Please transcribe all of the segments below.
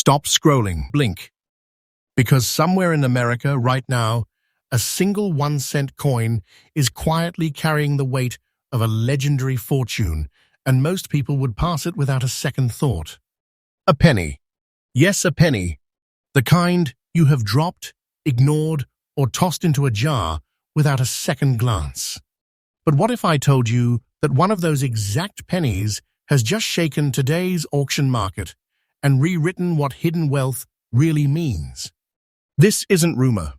Stop scrolling, blink. Because somewhere in America right now, a single 1-cent coin is quietly carrying the weight of a legendary fortune, and most people would pass it without a second thought. A penny. Yes, a penny. The kind you have dropped, ignored, or tossed into a jar without a second glance. But what if I told you that one of those exact pennies has just shaken today's auction market and rewritten what hidden wealth really means? This isn't rumor.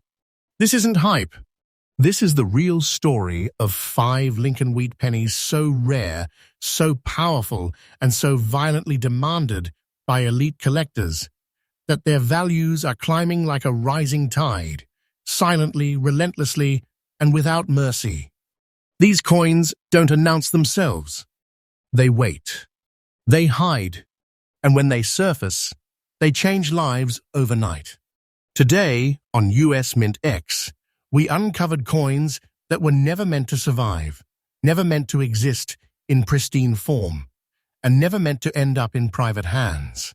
This isn't hype. This is the real story of 5 Lincoln wheat pennies so rare, so powerful, and so violently demanded by elite collectors that their values are climbing like a rising tide, silently, relentlessly, and without mercy. These coins don't announce themselves. They wait. They hide. And when they surface, they change lives overnight. Today, on US MintX, we uncovered coins that were never meant to survive, never meant to exist in pristine form, and never meant to end up in private hands.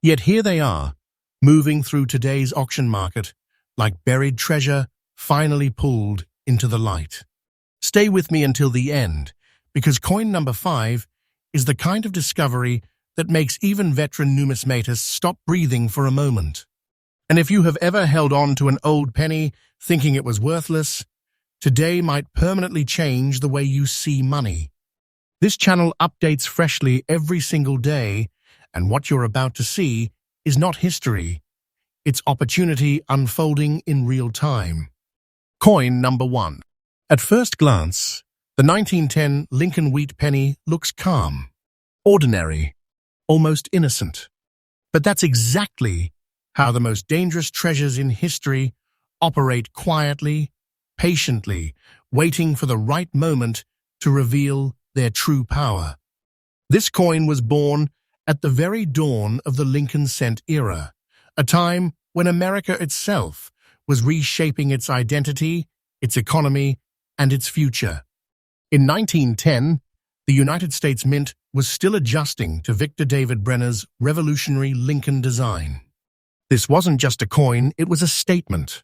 Yet here they are, moving through today's auction market like buried treasure finally pulled into the light. Stay with me until the end, because coin number 5 is the kind of discovery that makes even veteran numismatists stop breathing for a moment. And if you have ever held on to an old penny thinking it was worthless, today might permanently change the way you see money. This channel updates freshly every single day, and what you're about to see is not history. It's opportunity unfolding in real time. Coin number 1. At first glance, the 1910 Lincoln wheat penny looks calm, ordinary, almost innocent. But that's exactly how the most dangerous treasures in history operate quietly, patiently, waiting for the right moment to reveal their true power. This coin was born at the very dawn of the Lincoln cent era, a time when America itself was reshaping its identity, its economy, and its future. In 1910, the United States Mint was still adjusting to Victor David Brenner's revolutionary Lincoln design. This wasn't just a coin, it was a statement.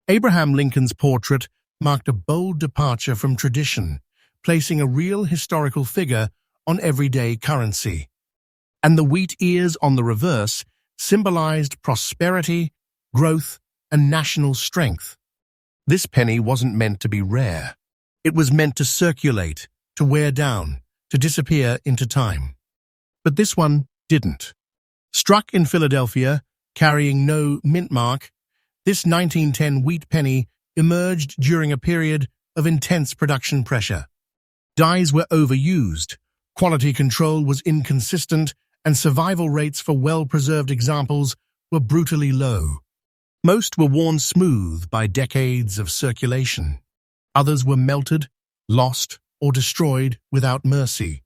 Abraham Lincoln's portrait marked a bold departure from tradition, placing a real historical figure on everyday currency. And the wheat ears on the reverse symbolized prosperity, growth, and national strength. This penny wasn't meant to be rare. It was meant to circulate, to wear down, to disappear into time. But this one didn't. Struck in Philadelphia, carrying no mint mark, this 1910 wheat penny emerged during a period of intense production pressure. Dyes were overused, quality control was inconsistent, and survival rates for well-preserved examples were brutally low. Most were worn smooth by decades of circulation. Others were melted, lost, or destroyed without mercy.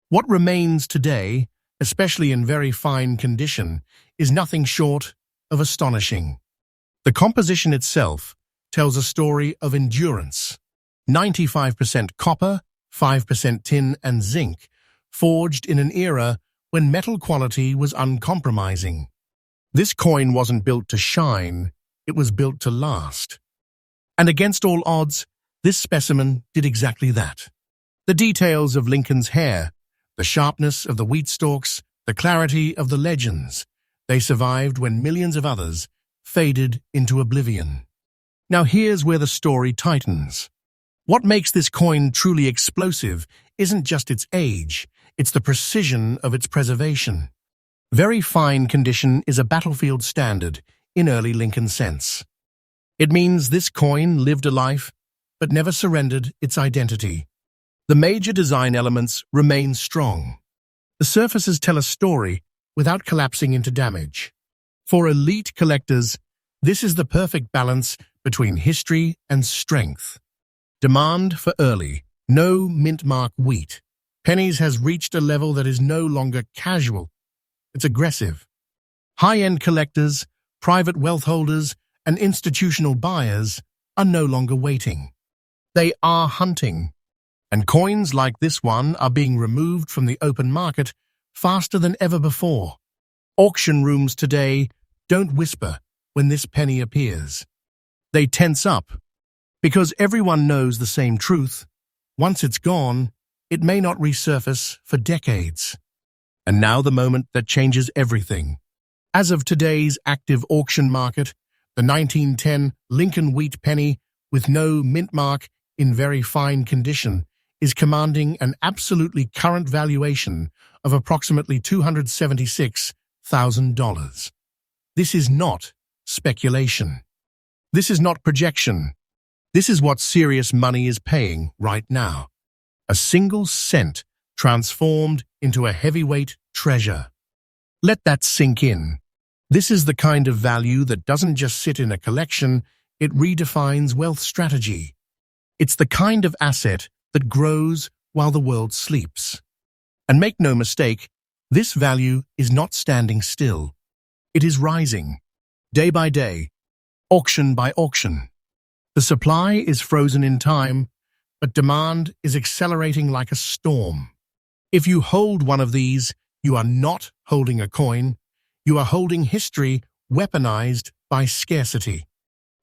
What remains today, especially in very fine condition, is nothing short of astonishing. The composition itself tells a story of endurance. 95% copper, 5% tin and zinc, forged in an era when metal quality was uncompromising. This coin wasn't built to shine, it was built to last. And against all odds, this specimen did exactly that. The details of Lincoln's hair, the sharpness of the wheat stalks, the clarity of the legends, they survived when millions of others faded into oblivion. Now here's where the story tightens. What makes this coin truly explosive isn't just its age, it's the precision of its preservation. Very fine condition is a battlefield standard in early Lincoln cents. It means this coin lived a life, but never surrendered its identity. The major design elements remain strong. The surfaces tell a story without collapsing into damage. For elite collectors, this is the perfect balance between history and strength. Demand for early, no mint mark wheat. Pennies has reached a level that is no longer casual. It's aggressive. High-end collectors, private wealth holders, and institutional buyers are no longer waiting. They are hunting. And coins like this one are being removed from the open market faster than ever before. Auction rooms today don't whisper when this penny appears. They tense up because everyone knows the same truth. Once it's gone, it may not resurface for decades. And now the moment that changes everything. As of today's active auction market, the 1910 Lincoln wheat penny with no mint mark in very fine condition is commanding an absolutely current valuation of approximately $276,000. This is not speculation. This is not projection. This is what serious money is paying right now. A single cent transformed into a heavyweight treasure. Let that sink in. This is the kind of value that doesn't just sit in a collection, it redefines wealth strategy. It's the kind of asset that grows while the world sleeps. And make no mistake, this value is not standing still. It is rising, day by day, auction by auction. The supply is frozen in time, but demand is accelerating like a storm. If you hold one of these, you are not holding a coin, you are holding history weaponized by scarcity.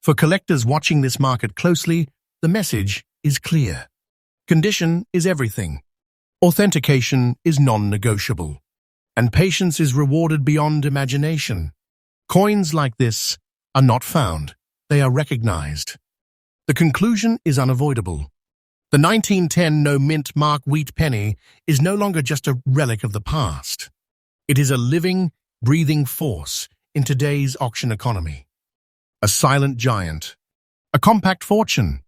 For collectors watching this market closely, the message is clear. Condition is everything. Authentication is non-negotiable. And patience is rewarded beyond imagination. Coins like this are not found. They are recognized. The conclusion is unavoidable. The 1910 no-mint mark wheat penny is no longer just a relic of the past. It is a living, breathing force in today's auction economy. A silent giant. A compact fortune.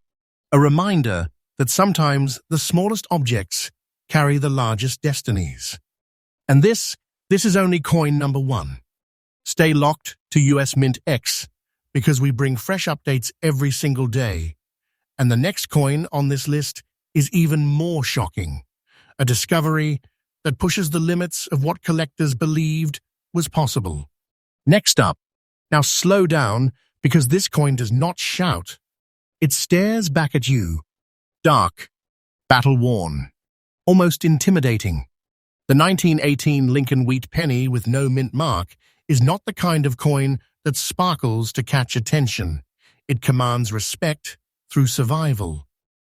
A reminder that sometimes the smallest objects carry the largest destinies. And this is only coin number one. Stay locked to US MintX because we bring fresh updates every single day. And the next coin on this list is even more shocking. A discovery that pushes the limits of what collectors believed was possible. Next up, now slow down because this coin does not shout. It stares back at you. Dark, battle-worn, almost intimidating. The 1918 Lincoln wheat penny with no mint mark is not the kind of coin that sparkles to catch attention. It commands respect through survival.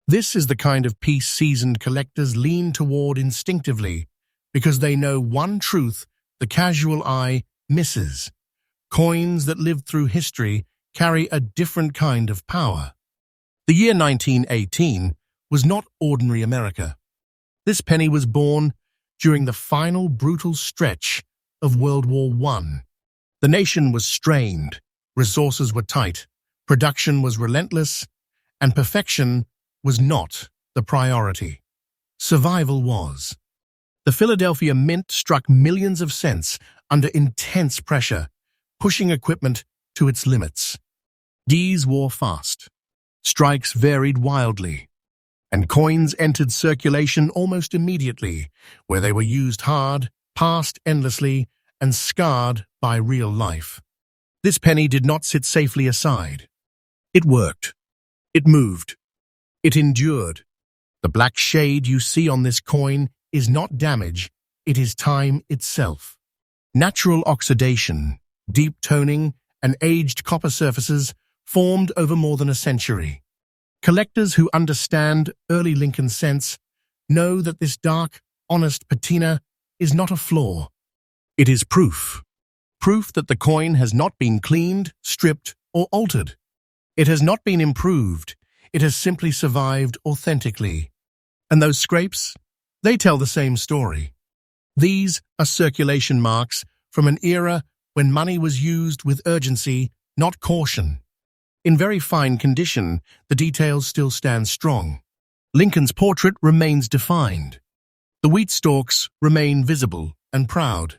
This is the kind of piece seasoned collectors lean toward instinctively because they know one truth the casual eye misses. Coins that live through history carry a different kind of power. The year 1918 was not ordinary America. This penny was born during the final brutal stretch of World War I. The nation was strained, resources were tight, production was relentless, and perfection was not the priority. Survival was. The Philadelphia Mint struck millions of cents under intense pressure, pushing equipment to its limits. Dees wore fast. Strikes varied wildly, and coins entered circulation almost immediately, where they were used hard, passed endlessly, and scarred by real life. This penny did not sit safely aside. It worked. It moved. It endured. The black shade you see on this coin is not damage, it is time itself. Natural oxidation, deep toning, and aged copper surfaces formed over more than a century. Collectors who understand early Lincoln sense know that this dark, honest patina is not a flaw. It is proof. Proof that the coin has not been cleaned, stripped, or altered. It has not been improved. It has simply survived authentically. And those scrapes, they tell the same story. These are circulation marks from an era when money was used with urgency, not caution. In very fine condition, the details still stand strong. Lincoln's portrait remains defined. The wheat stalks remain visible and proud.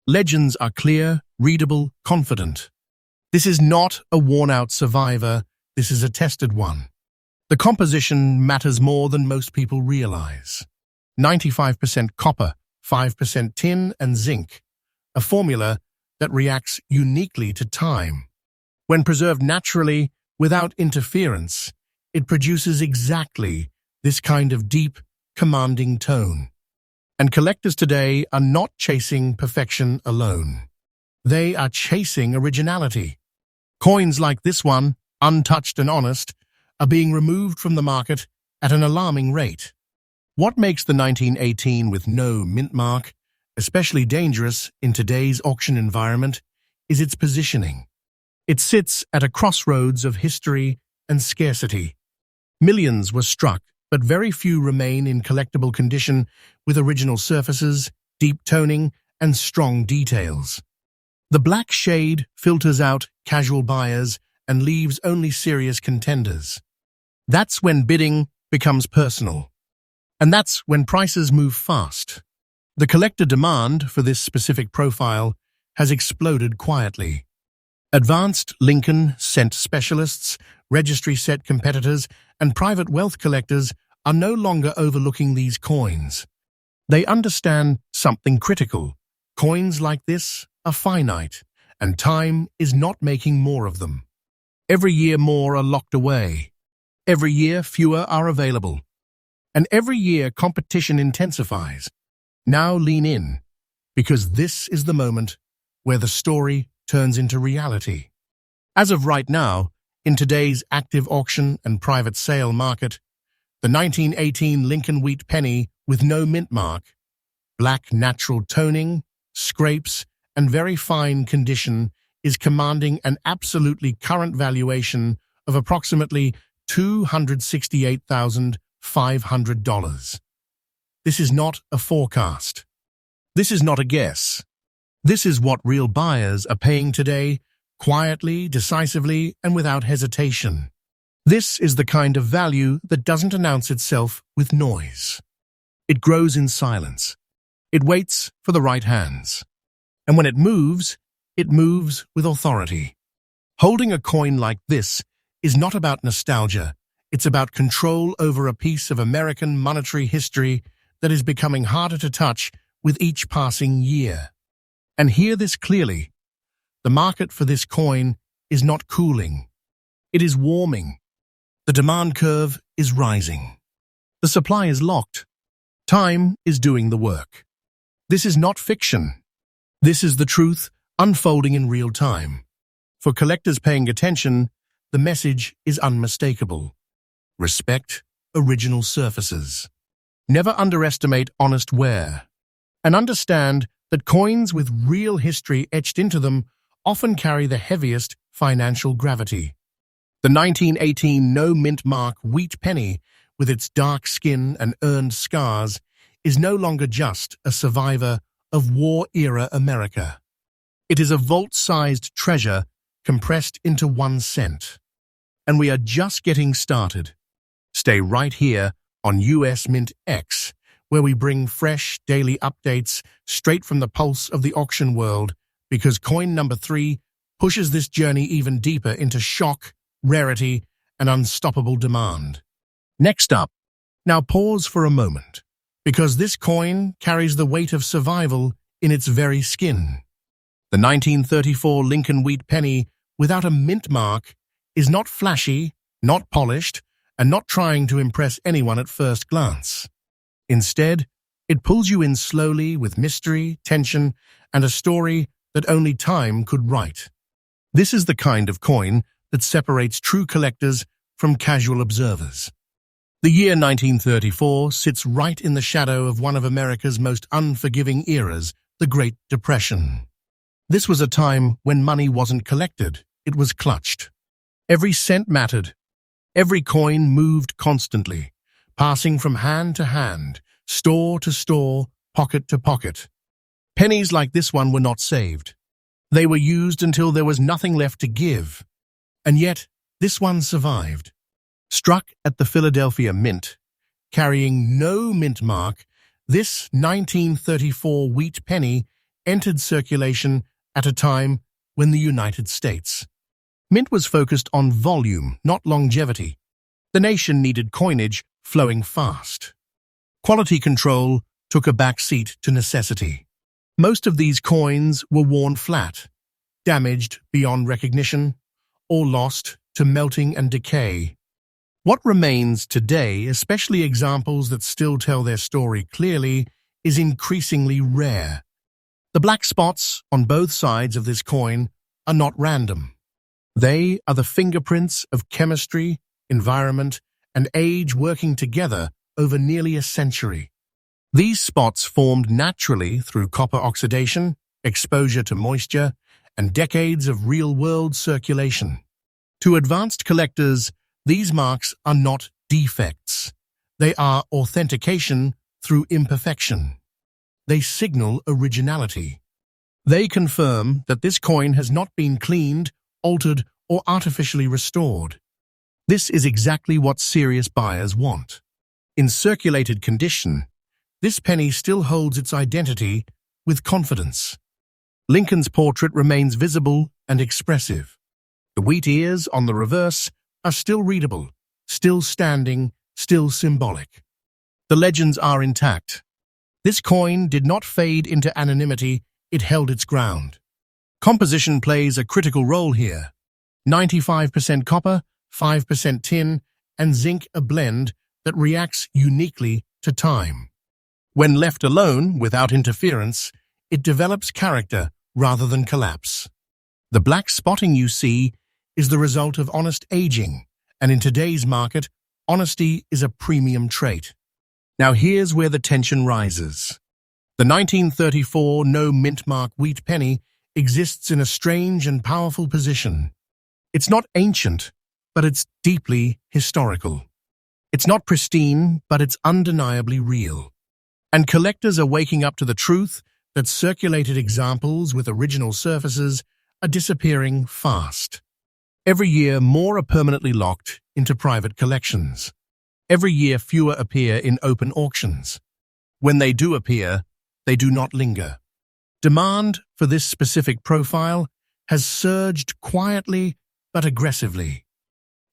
Legends are clear, readable, confident. This is not a worn-out survivor, this is a tested one. The composition matters more than most people realize. 95% copper, 5% tin and zinc, a formula that reacts uniquely to time. When preserved naturally, without interference, it produces exactly this kind of deep, commanding tone. And collectors today are not chasing perfection alone. They are chasing originality. Coins like this one, untouched and honest, are being removed from the market at an alarming rate. What makes the 1918 with no mint mark especially dangerous in today's auction environment is its positioning. It sits at a crossroads of history and scarcity. Millions were struck, but very few remain in collectible condition with original surfaces, deep toning, and strong details. The black shade filters out casual buyers and leaves only serious contenders. That's when bidding becomes personal. And that's when prices move fast. The collector demand for this specific profile has exploded quietly. Advanced Lincoln cent specialists, registry set competitors, and private wealth collectors are no longer overlooking these coins. They understand something critical. Coins like this are finite, and time is not making more of them. Every year more are locked away. Every year fewer are available. And every year competition intensifies. Now lean in, because this is the moment where the story turns into reality. As of right now, in today's active auction and private sale market, the 1918 Lincoln Wheat Penny with no mint mark, black natural toning, scrapes, and very fine condition is commanding an absolutely current valuation of approximately $268,500. This is not a forecast. This is not a guess. This is what real buyers are paying today, quietly, decisively, and without hesitation. This is the kind of value that doesn't announce itself with noise. It grows in silence. It waits for the right hands. And when it moves with authority. Holding a coin like this is not about nostalgia. It's about control over a piece of American monetary history that is becoming harder to touch with each passing year. And hear this clearly. The market for this coin is not cooling. It is warming. The demand curve is rising. The supply is locked. Time is doing the work. This is not fiction. This is the truth unfolding in real time. For collectors paying attention, the message is unmistakable. Respect original surfaces. Never underestimate honest wear. And understand that coins with real history etched into them often carry the heaviest financial gravity. The 1918 no mint mark wheat penny, with its dark skin and earned scars, is no longer just a survivor of war-era America. It is a vault-sized treasure compressed into 1 cent. And we are just getting started. Stay right here on US MintX, where we bring fresh daily updates straight from the pulse of the auction world, because coin number 3 pushes this journey even deeper into shock, rarity, and unstoppable demand. Next up, now pause for a moment, because this coin carries the weight of survival in its very skin. The 1934 Lincoln Wheat Penny without a mint mark is not flashy, not polished, and not trying to impress anyone at first glance. Instead, it pulls you in slowly with mystery, tension, and a story that only time could write. This is the kind of coin that separates true collectors from casual observers. The year 1934 sits right in the shadow of one of America's most unforgiving eras, the Great Depression. This was a time when money wasn't collected, it was clutched. Every cent mattered. Every coin moved constantly, passing from hand to hand, store to store, pocket to pocket. Pennies like this one were not saved. They were used until there was nothing left to give. And yet, this one survived. Struck at the Philadelphia Mint, carrying no mint mark, this 1934 wheat penny entered circulation at a time when the United States. Mint was focused on volume, not longevity. The nation needed coinage flowing fast. Quality control took a back seat to necessity. Most of these coins were worn flat, damaged beyond recognition, or lost to melting and decay. What remains today, especially examples that still tell their story clearly, is increasingly rare. The black spots on both sides of this coin are not random. They are the fingerprints of chemistry, environment, and age working together over nearly a century. These spots formed naturally through copper oxidation, exposure to moisture, and decades of real-world circulation. To advanced collectors, these marks are not defects. They are authentication through imperfection. They signal originality. They confirm that this coin has not been cleaned, altered, or artificially restored. This is exactly what serious buyers want. In circulated condition, this penny still holds its identity with confidence. Lincoln's portrait remains visible and expressive. The wheat ears on the reverse are still readable, still standing, still symbolic. The legends are intact. This coin did not fade into anonymity, it held its ground. Composition plays a critical role here. 95% copper, 5% tin, and zinc, a blend that reacts uniquely to time. When left alone, without interference, it develops character rather than collapse. The black spotting you see is the result of honest aging, and in today's market, honesty is a premium trait. Now here's where the tension rises. The 1934 no mint mark wheat penny exists in a strange and powerful position. It's not ancient, but it's deeply historical. It's not pristine, but it's undeniably real. And collectors are waking up to the truth that circulated examples with original surfaces are disappearing fast. Every year, more are permanently locked into private collections. Every year, fewer appear in open auctions. When they do appear, they do not linger. Demand for this specific profile has surged quietly but aggressively.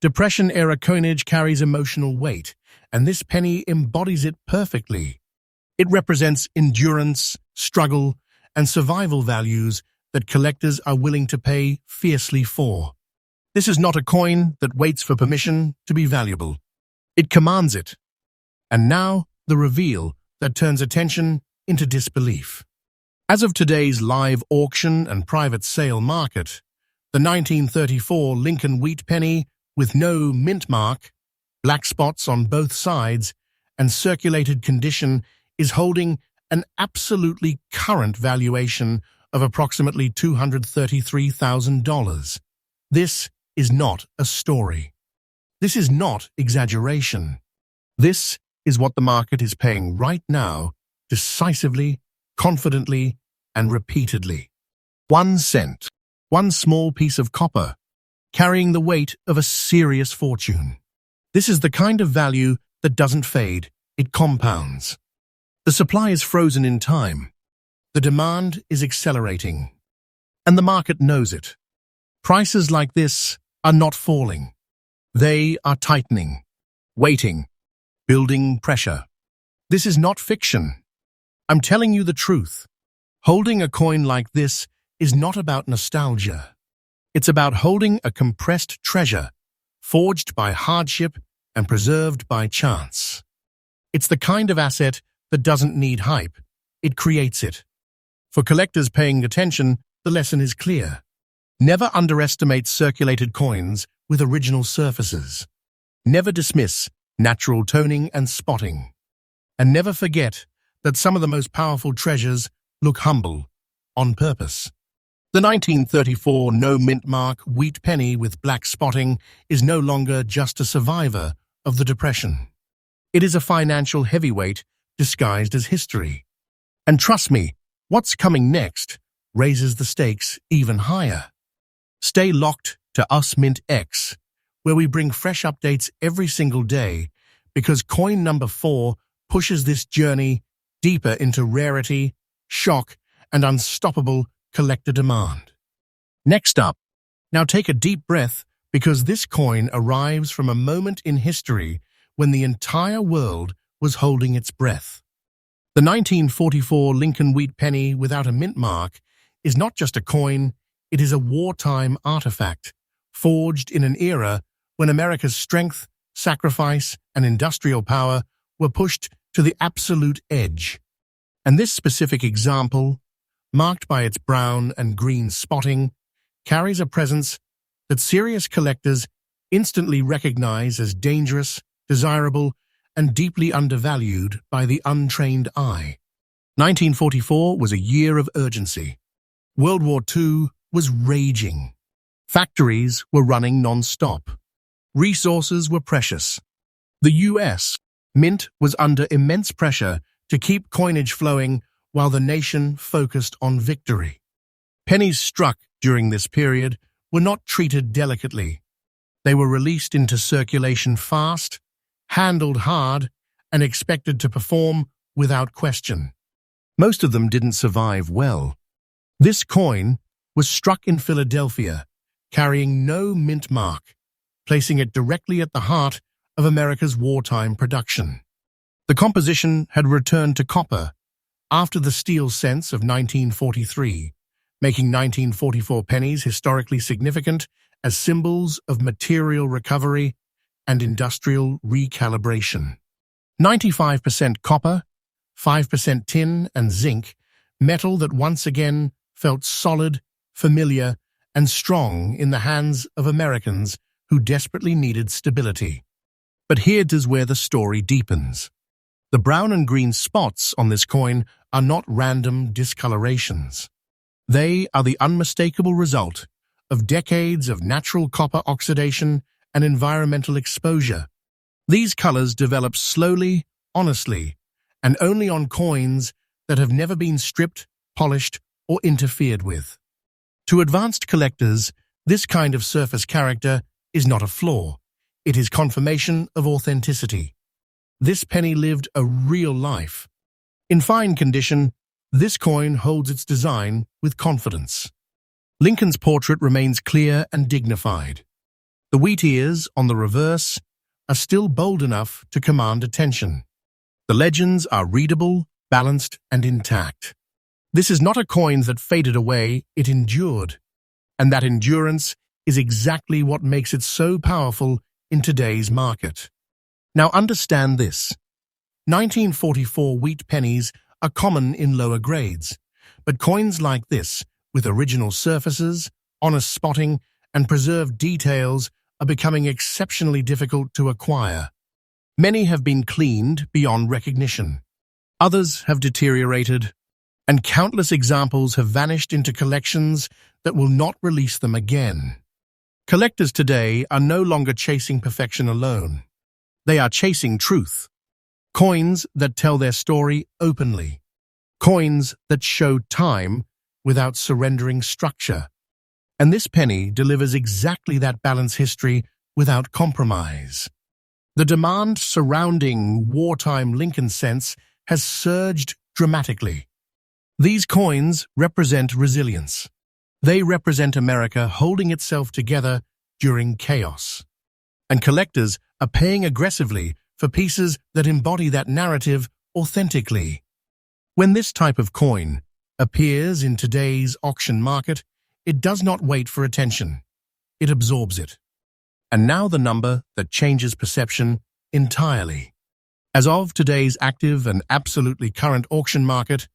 Depression-era coinage carries emotional weight, and this penny embodies it perfectly. It represents endurance, struggle, and survival values that collectors are willing to pay fiercely for. This is not a coin that waits for permission to be valuable. It commands it. And now, the reveal that turns attention into disbelief. As of today's live auction and private sale market, the 1934 Lincoln wheat penny with no mint mark, black spots on both sides, and circulated condition is holding an absolutely current valuation of approximately $233,000. This is not a story. This is not exaggeration. This is what the market is paying right now, decisively, confidently, and repeatedly. 1 cent, one small piece of copper, carrying the weight of a serious fortune. This is the kind of value that doesn't fade, it compounds. The supply is frozen in time. The demand is accelerating. And the market knows it. Prices like this are not falling. They are tightening, waiting, building pressure. This is not fiction. I'm telling you the truth. Holding a coin like this is not about nostalgia. It's about holding a compressed treasure, forged by hardship and preserved by chance. It's the kind of asset that doesn't need hype. It creates it. For collectors paying attention, the lesson is clear. Never underestimate circulated coins with original surfaces. Never dismiss natural toning and spotting. And never forget that some of the most powerful treasures look humble, on purpose. The 1934 no mint mark wheat penny with black spotting is no longer just a survivor of the Depression. It is a financial heavyweight disguised as history. And trust me, what's coming next raises the stakes even higher. Stay locked to US MintX, where we bring fresh updates every single day, because coin number 4 pushes this journey deeper into rarity, shock, and unstoppable collector demand. Next up, now take a deep breath, because this coin arrives from a moment in history when the entire world was holding its breath. The 1944 Lincoln wheat penny without a mint mark is not just a coin, it is a wartime artifact, forged in an era when America's strength, sacrifice, and industrial power were pushed to the absolute edge. And this specific example marked by its brown and green spotting, carries a presence that serious collectors instantly recognize as dangerous, desirable, and deeply undervalued by the untrained eye. 1944 was a year of urgency. World War II was raging. Factories were running non-stop. Resources were precious. The US Mint was under immense pressure to keep coinage flowing while the nation focused on victory. Pennies struck during this period were not treated delicately. They were released into circulation fast, handled hard, and expected to perform without question. Most of them didn't survive well. This coin was struck in Philadelphia, carrying no mint mark, placing it directly at the heart of America's wartime production. The composition had returned to copper after the steel cents of 1943, making 1944 pennies historically significant as symbols of material recovery and industrial recalibration. 95% copper, 5% tin and zinc, metal that once again felt solid, familiar, and strong in the hands of Americans who desperately needed stability. But here's where the story deepens. The brown and green spots on this coin are not random discolorations. They are the unmistakable result of decades of natural copper oxidation and environmental exposure. These colors develop slowly, honestly, and only on coins that have never been stripped, polished, or interfered with. To advanced collectors, this kind of surface character is not a flaw. It is confirmation of authenticity. This penny lived a real life. In fine condition, this coin holds its design with confidence. Lincoln's portrait remains clear and dignified. The wheat ears on the reverse are still bold enough to command attention. The legends are readable, balanced, and intact. This is not a coin that faded away, it endured. And that endurance is exactly what makes it so powerful in today's market. Now understand this. 1944 wheat pennies are common in lower grades, but coins like this, with original surfaces, honest spotting, and preserved details, are becoming exceptionally difficult to acquire. Many have been cleaned beyond recognition. Others have deteriorated, and countless examples have vanished into collections that will not release them again. Collectors today are no longer chasing perfection alone. They are chasing truth. Coins that tell their story openly. Coins that show time without surrendering structure. And this penny delivers exactly that balance history without compromise. The demand surrounding wartime Lincoln cents has surged dramatically. These coins represent resilience. They represent America holding itself together during chaos. And collectors are paying aggressively for pieces that embody that narrative authentically. When this type of coin appears in today's auction market, it does not wait for attention. It absorbs it. And now the number that changes perception entirely. As of today's active and absolutely current auction market,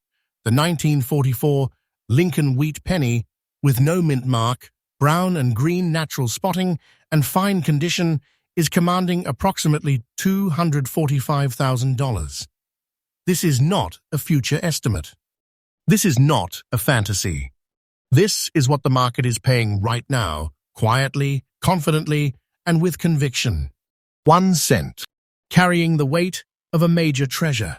the 1944 Lincoln wheat penny with no mint mark, brown and green natural spotting, and fine condition is commanding approximately $245,000. This is not a future estimate. This is not a fantasy. This is what the market is paying right now, quietly, confidently, and with conviction. 1 cent, carrying the weight of a major treasure.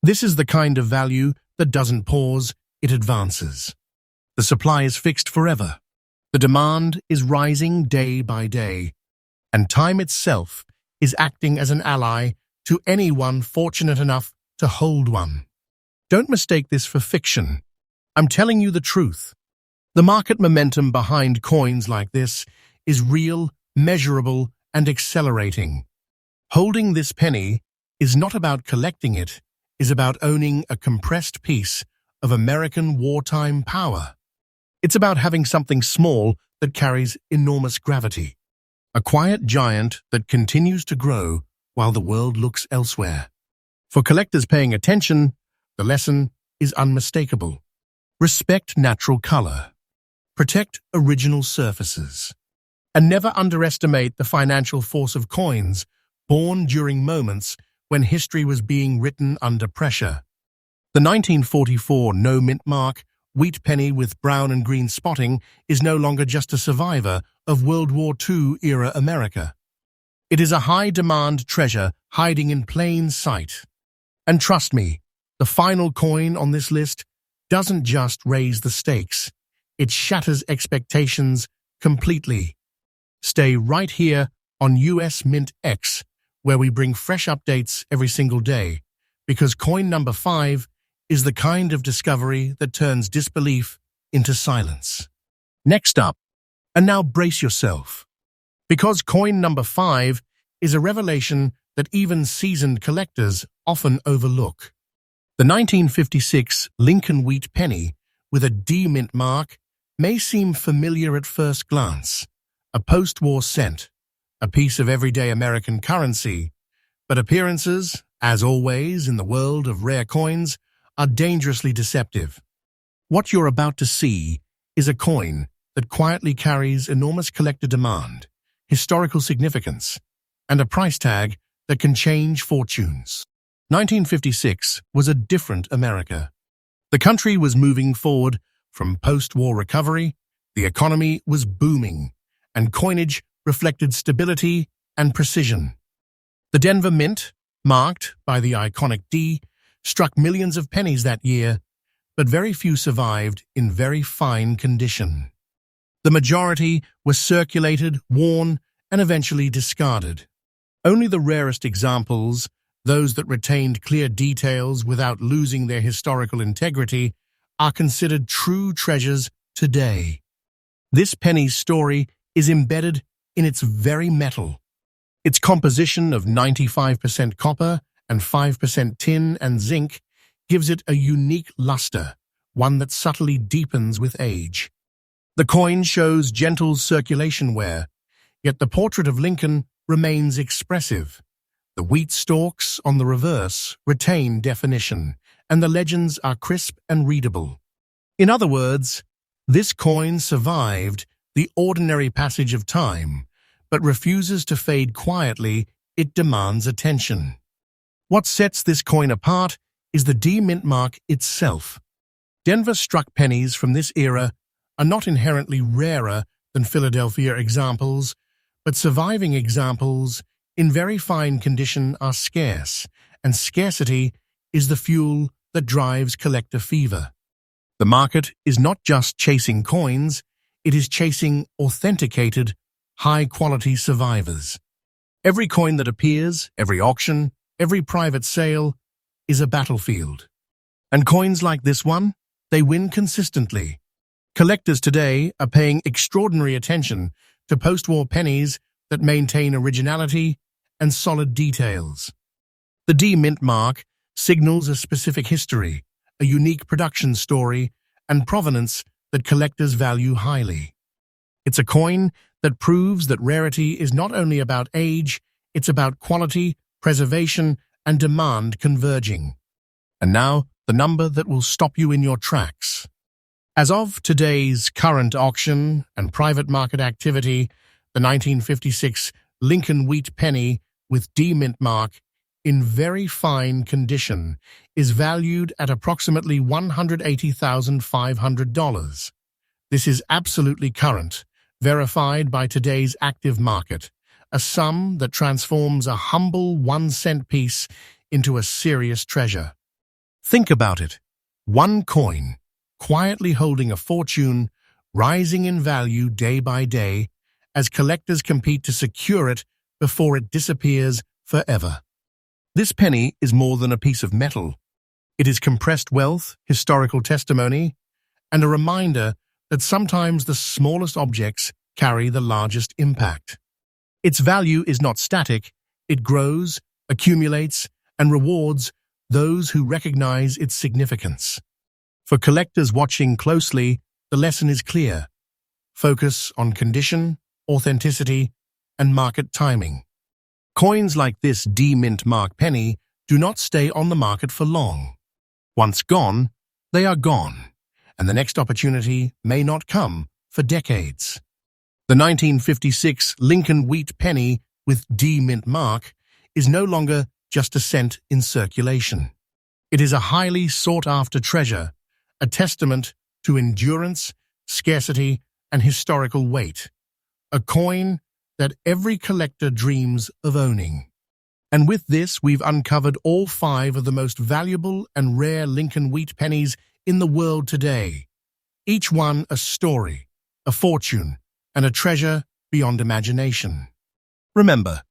This is the kind of value that doesn't pause, it advances. The supply is fixed forever. The demand is rising day by day, and time itself is acting as an ally to anyone fortunate enough to hold one. Don't mistake this for fiction. I'm telling you the truth. The market momentum behind coins like this is real, measurable, and accelerating. Holding this penny is not about collecting it, is about owning a compressed piece of American wartime power. It's about having something small that carries enormous gravity. A quiet giant that continues to grow while the world looks elsewhere. For collectors paying attention, the lesson is unmistakable. Respect natural color. Protect original surfaces. And never underestimate the financial force of coins born during moments when history was being written under pressure. The 1944 no-mint mark, wheat penny with brown and green spotting, is no longer just a survivor of World War II-era America. It is a high-demand treasure hiding in plain sight. And trust me, the final coin on this list doesn't just raise the stakes, it shatters expectations completely. Stay right here on US MintX, where we bring fresh updates every single day, because coin number 5 is the kind of discovery that turns disbelief into silence. Next up, and now brace yourself, because coin number 5 is a revelation that even seasoned collectors often overlook. The 1956 Lincoln wheat penny with a D mint mark may seem familiar at first glance, a post-war cent, a piece of everyday American currency, but appearances, as always in the world of rare coins, are dangerously deceptive. What you're about to see is a coin that quietly carries enormous collector demand, historical significance, and a price tag that can change fortunes. 1956 was a different America. The country was moving forward from post-war recovery, the economy was booming, and coinage reflected stability and precision. The Denver Mint, marked by the iconic D, struck millions of pennies that year, but very few survived in very fine condition. The majority were circulated, worn, and eventually discarded. Only the rarest examples, those that retained clear details without losing their historical integrity, are considered true treasures today. This penny's story is embedded in its very metal. Its composition of 95% copper and 5% tin and zinc gives it a unique luster, one that subtly deepens with age. The coin shows gentle circulation wear, yet the portrait of Lincoln remains expressive. The wheat stalks on the reverse retain definition, and the legends are crisp and readable. In other words, this coin survived the ordinary passage of time, but refuses to fade quietly. It demands attention. What sets this coin apart is the D mint mark itself. Denver struck pennies from this era are not inherently rarer than Philadelphia examples, but surviving examples in very fine condition are scarce, and scarcity is the fuel that drives collector fever. The market is not just chasing coins, it is chasing authenticated, high-quality survivors. Every coin that appears, every auction, every private sale is a battlefield. And coins like this one, they win consistently. Collectors today are paying extraordinary attention to post-war pennies that maintain originality and solid details. The D mint mark signals a specific history, a unique production story, and provenance that collectors value highly. It's a coin that proves that rarity is not only about age, it's about quality, preservation, and demand converging. And now, the number that will stop you in your tracks. As of today's current auction and private market activity, the 1956 Lincoln wheat penny with D mint mark in very fine condition is valued at approximately $180,500. This is absolutely current, verified by today's active market, a sum that transforms a humble 1-cent piece into a serious treasure. Think about it. One coin, quietly holding a fortune, rising in value day by day, as collectors compete to secure it before it disappears forever. This penny is more than a piece of metal. It is compressed wealth, historical testimony, and a reminder that sometimes the smallest objects carry the largest impact. Its value is not static, it grows, accumulates, and rewards those who recognize its significance. For collectors watching closely, the lesson is clear. Focus on condition, authenticity, and market timing. Coins like this D mint mark penny do not stay on the market for long. Once gone, they are gone, and the next opportunity may not come for decades. The 1956 Lincoln Wheat penny with D mint mark is no longer just a cent in circulation. It is a highly sought-after treasure, a testament to endurance, scarcity, and historical weight. A coin that every collector dreams of owning. And with this, we've uncovered all 5 of the most valuable and rare Lincoln Wheat pennies in the world today. Each one a story, a fortune, and a treasure beyond imagination. Remember,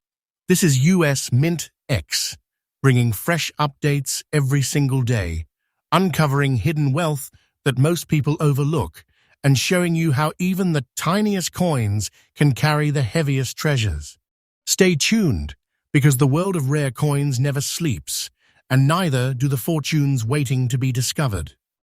this is US MintX, bringing fresh updates every single day, uncovering hidden wealth that most people overlook, and showing you how even the tiniest coins can carry the heaviest treasures. Stay tuned, because the world of rare coins never sleeps, and neither do the fortunes waiting to be discovered.